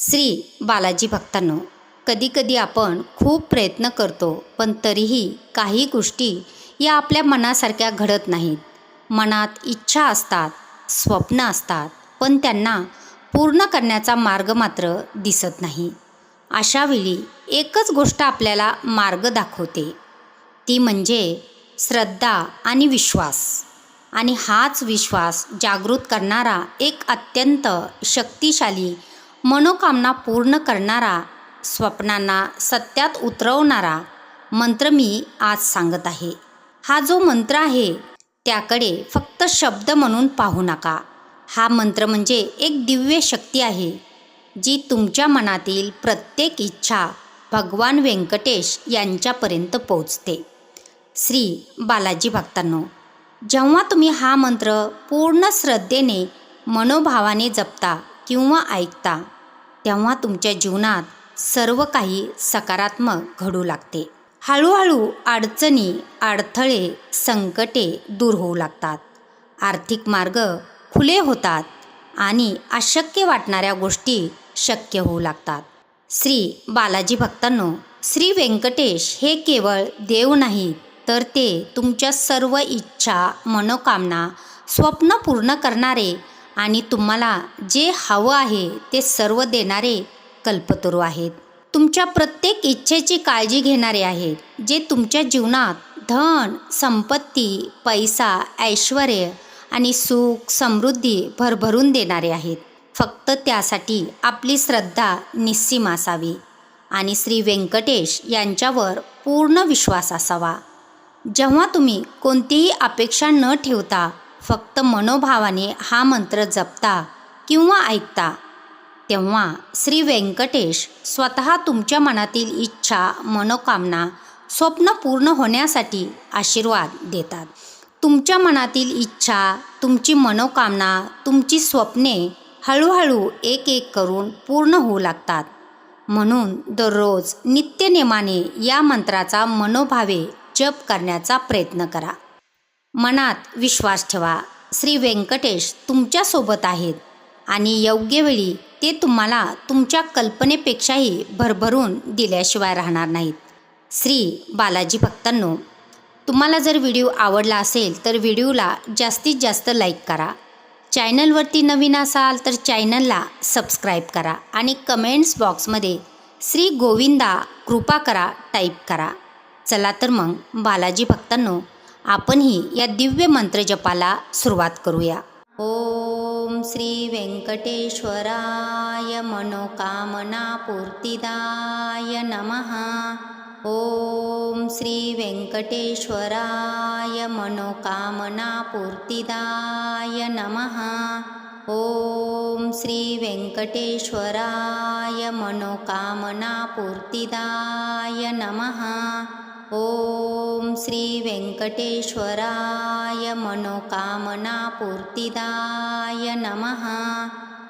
श्री बालाजी भक्तांनो, कधीकधी आपण खूप प्रयत्न करतो, पण तरीही काही गोष्टी या आपल्या मनासारख्या घडत नाहीत. मनात इच्छा असतात, स्वप्न असतात, पण त्यांना पूर्ण करण्याचा मार्ग मात्र दिसत नाही. अशावेळी एकच गोष्ट आपल्याला मार्ग दाखवते, ती म्हणजे श्रद्धा आणि विश्वास. आणि हाच विश्वास जागृत करणारा एक अत्यंत शक्तिशाली, मनोकामना पूर्ण करणारा, स्वप्नांना सत्यात उतरवणारा मंत्र मी आज सांगत आहे. हा जो मंत्र आहे त्याकडे फक्त शब्द म्हणून पाहू नका. हा मंत्र म्हणजे एक दिव्य शक्ती आहे, जी तुमच्या मनातील प्रत्येक इच्छा भगवान व्यंकटेश यांच्यापर्यंत पोचते. श्री बालाजी भक्तांनो, जेव्हा तुम्ही हा मंत्र पूर्ण श्रद्धेने, मनोभावाने जपता किंवा ऐकता, तेव्हा तुमच्या जीवनात सर्व काही सकारात्मक घडू लागते. हळूहळू अडचणी, अडथळे, संकटे दूर होऊ लागतात. आर्थिक मार्ग खुले होतात आणि अशक्य वाटणाऱ्या गोष्टी शक्य होऊ लागतात. श्री बालाजी भक्तांनो, श्री व्यंकटेश हे केवळ देव नाहीत, तर ते तुमच्या सर्व इच्छा, मनोकामना, स्वप्न पूर्ण करणारे आणि तुम्हाला जे हवं आहे ते सर्व देणारे कल्पतरू आहेत. तुमच्या प्रत्येक इच्छेची काळजी घेणारे आहेत, जे तुमच्या जीवनात धन, संपत्ती, पैसा, ऐश्वर आणि सुख, समृद्धी भरभरून देणारे आहेत. फक्त त्यासाठी आपली श्रद्धा निस्सीम असावी आणि श्री व्यंकटेश यांच्यावर पूर्ण विश्वास असावा. जेव्हा तुम्ही कोणतीही अपेक्षा न ठेवता फक्त मनोभावाने हा मंत्र जपता किंवा ऐकता, तेव्हा श्री व्यंकटेश स्वतः तुमच्या मनातील इच्छा, मनोकामना, स्वप्न पूर्ण होण्यासाठी आशीर्वाद देतात. तुमच्या मनातील इच्छा, तुमची मनोकामना, तुमची स्वप्ने हळूहळू एक एक करून पूर्ण होऊ लागतात. म्हणून दररोज नित्यनेमाने या मंत्राचा मनोभावे जप करण्याचा प्रयत्न करा. मनात विश्वास ठेवा, श्री व्यंकटेश तुमच्यासोबत आहेत आणि योग्य वेळी ते तुम्हाला तुमच्या कल्पनेपेक्षाही भरभरून दिल्याशिवाय राहणार नाहीत. श्री बालाजी भक्तांनो, तुम्हाला जर व्हिडिओ आवडला असेल तर व्हिडिओला जास्तीत जास्त लाईक करा. चॅनलवरती नवीन असाल तर चॅनलला सबस्क्राईब करा आणि कमेंट्स बॉक्समध्ये श्री गोविंदा कृपा करा टाईप करा. चला तर मग बालाजी भक्तांनो, आपणही या दिव्य मंत्रजपाला सुरुवात करूया. ओम श्री व्यंकटेश्वराय मनोकामना पूर्तिदाय नमः. ओम श्री व्यंकटेश्वराय मनोकामना पूर्तिदाय नमः. ओम श्री व्यंकटेश्वराय मनोकामना पूर्तिदाय नमः. ओम श्री व्यंकटेश्वराय मनोकामना पूर्तिदाय नमः.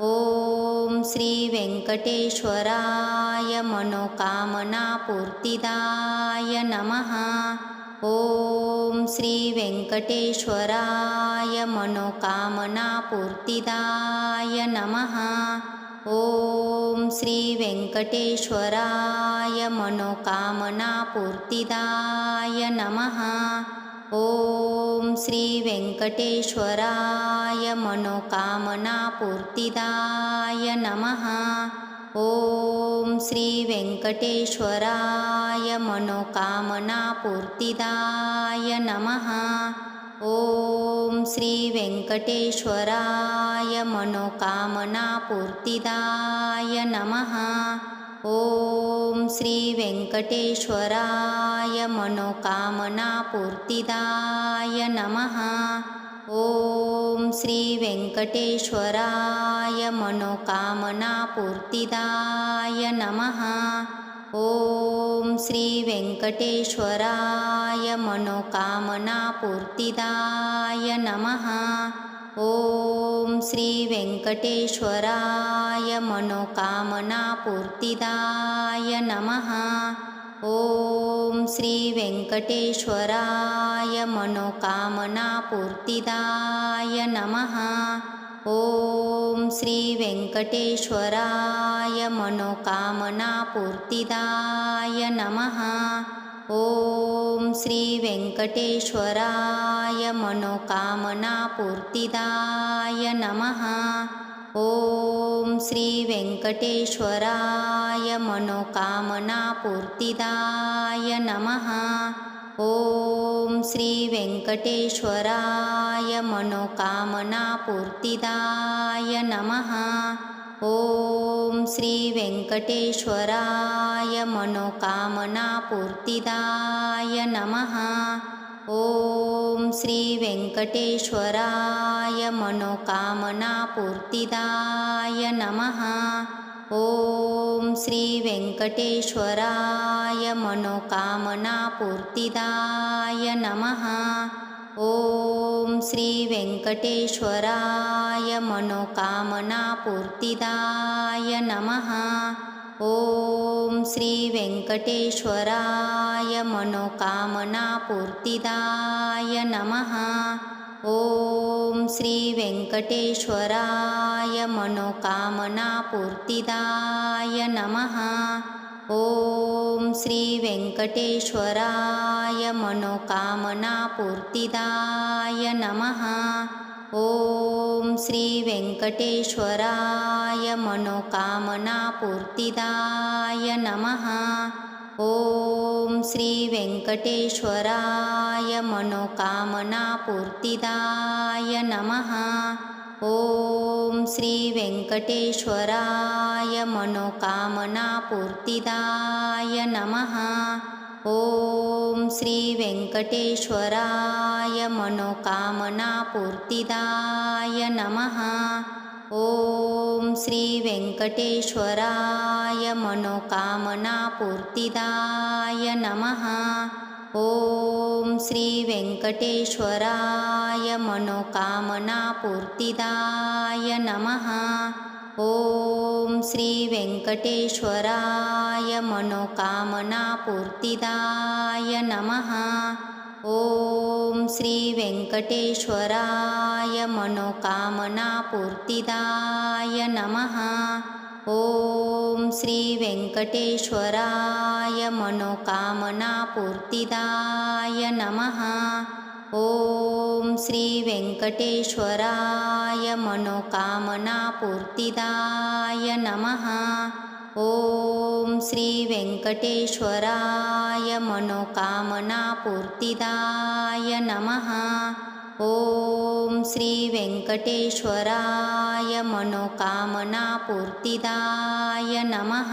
ओम श्री व्यंकटेश्वराय मनोकामना पूर्तिदाय नमः. ओम श्री व्यंकटेश्वराय मनोकामना पूर्तिदाय नमः. ओम श्री व्यंकटेश्वराय मनोकामना पूर्तिदाय नमः. ओम श्री व्यंकटेश्वराय मनोकामना पूर्तिदाय नमः. ओम श्री व्यंकटेश्वराय मनोकामना पूर्तिदाय नमः. ओम श्री व्यंकटेश्वराय मनोकामना पूर्तिदाय नमः. ओम श्री व्यंकटेश्वराय मनोकामना पूर्तिदाय नमः. ओम श्री व्यंकटेश्वराय मनोकामना पूर्तिदाय नमः. ओम श्री व्यंकटेश्वराय मनोकामना पूर्तिदाय नमः. ओम श्री व्यंकटेश्वराय मनोकामना पूर्तिदाय नमः. ओम श्री व्यंकटेश्वराय मनोकामना पूर्तिदाय नमः. ओम श्री वेंकटेश्वराय मनोकामनापूर्तिदाय नमः। ओम श्री वेंकटेश्वराय मनोकामनापूर्तिदाय नमः। ओम श्री वेंकटेश्वराय मनोकामनापूर्तिदाय नमः। ओम श्री वेंकटेश्वराय मनोकामनापूर्तिदाय नमः। ओम श्री वेंकटेश्वराय मनोकामनापूर्तिदाय नमः। ओम श्री वेंकटेश्वराय मनोकामनापूर्तिदाय नमः। ओम श्री वेंकटेश्वराय मनोकामनापूर्तिदाय नमः। ओम श्री वेंकटेश्वराय मनोकामनापूर्तिदाय नमः। ओम श्री वेंकटेश्वराय मनोकामनापूर्तिदाय नमः। ओम श्री वेंकटेश्वराय मनोकामनापूर्तिदाय नमः। ओम श्री वेंकटेश्वराय मनोकामनापूर्तिदाय नमः। ओम श्री वेंकटेश्वराय मनोकामनापूर्तिदाय नमः। ओम श्री वेंकटेश्वराय मनोकामनापूर्तिदाय नमः। ओम श्री वेंकटेश्वराय मनोकामनापूर्तिदाय नमः। ओम श्री वेंकटेश्वराय मनोकामनापूर्तिदाय नमः। ओम श्री वेंकटेश्वराय मनोकामनापूर्तिदाय नमः। ओम श्री वेंकटेश्वराय मनोकामनापूर्तिदाय नमः। ओम श्री वेंकटेश्वराय मनोकामनापूर्तिदाय नमः। ओम श्री वेंकटेश्वराय मनोकामनापूर्तिदाय नमः। ओम श्री वेंकटेश्वराय मनोकामनापूर्तिदाय नमः। ओम श्री वेंकटेश्वराय मनोकामनापूर्तिदाय नमः। ओम श्री वेंकटेश्वराय मनोकामनापूर्तिदाय नमः। ओम श्री वेंकटेश्वराय मनोकामनापूर्तिदाय नमः।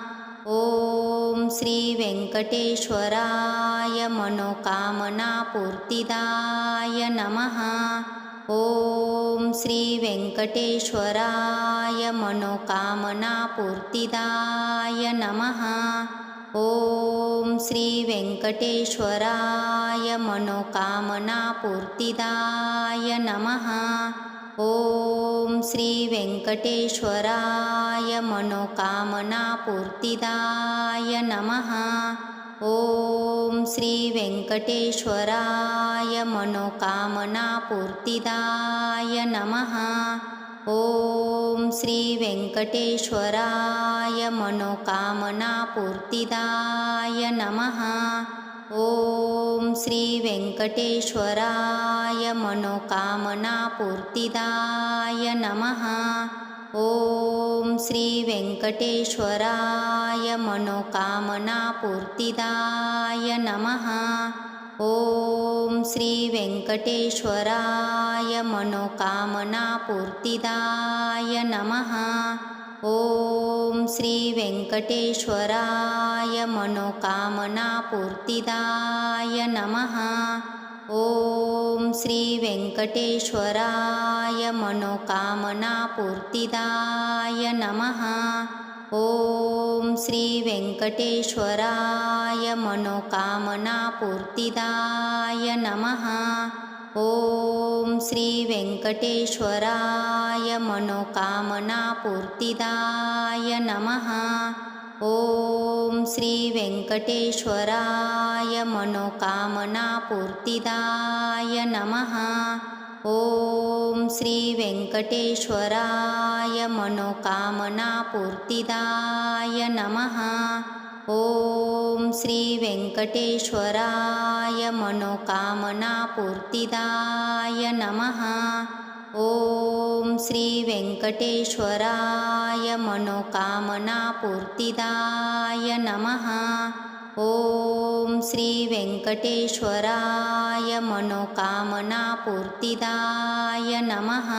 ओम श्री वेंकटेश्वराय मनोकामनापूर्तिदाय नमः। ओम श्री वेंकटेश्वराय मनोकामनापूर्तिदाय नमः। ओम श्री वेंकटेश्वराय मनोकामनापूर्तिदाय नमः। ओम श्री वेंकटेश्वराय मनोकामनापूर्तिदाय नमः। ओम श्री वेंकटेश्वराय मनोकामनापूर्तिदाय नमः। ओम श्री वेंकटेश्वराय मनोकामनापूर्तिदाय नमः। ओम श्री वेंकटेश्वराय मनोकामनापूर्तिदाय नमः। ओम श्री वेंकटेश्वराय मनोकामनापूर्तिदाय नमः। ओम श्री वेंकटेश्वराय मनोकामनापूर्तिदाय नमः। ओम श्री वेंकटेश्वराय मनोकामनापूर्तिदाय नमः। ओम श्री वेंकटेश्वराय मनोकामनापूर्तिदाय नमः। ओम श्री वेंकटेश्वराय मनोकामनापूर्तिदाय नमः। ओम श्री वेंकटेश्वराय मनोकामनापूर्तिदाय नमः। ओम श्री वेंकटेश्वराय मनोकामनापूर्तिदाय नमः। ओम श्री वेंकटेश्वराय मनोकामनापूर्तिदाय नमः। ओम श्री वेंकटेश्वराय मनोकामनापूर्तिदाय नमः। ओम श्री वेंकटेश्वराय मनोकामनापूर्तिदाय नमः। ओम श्री वेंकटेश्वराय मनोकामनापूर्तिदाय नमः।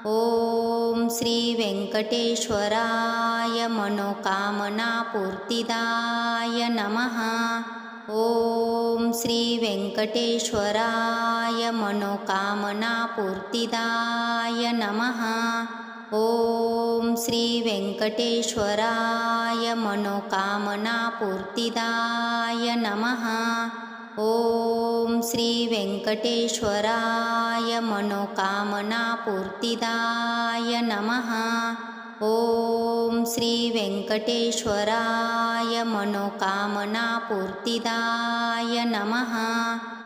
ओम श्री वेंकटेश्वराय मनोकामनापूर्तिदाय नमः। ओम श्री वेंकटेश्वराय मनोकामनापूर्तिदाय नमः। ओम श्री वेंकटेश्वराय मनोकामनापूर्तिदाय नमः। ओम श्री वेंकटेश्वराय मनोकामनापूर्तिदाय नमः। ओम श्री वेंकटेश्वराय मनोकामनापूर्तिदाय नमः।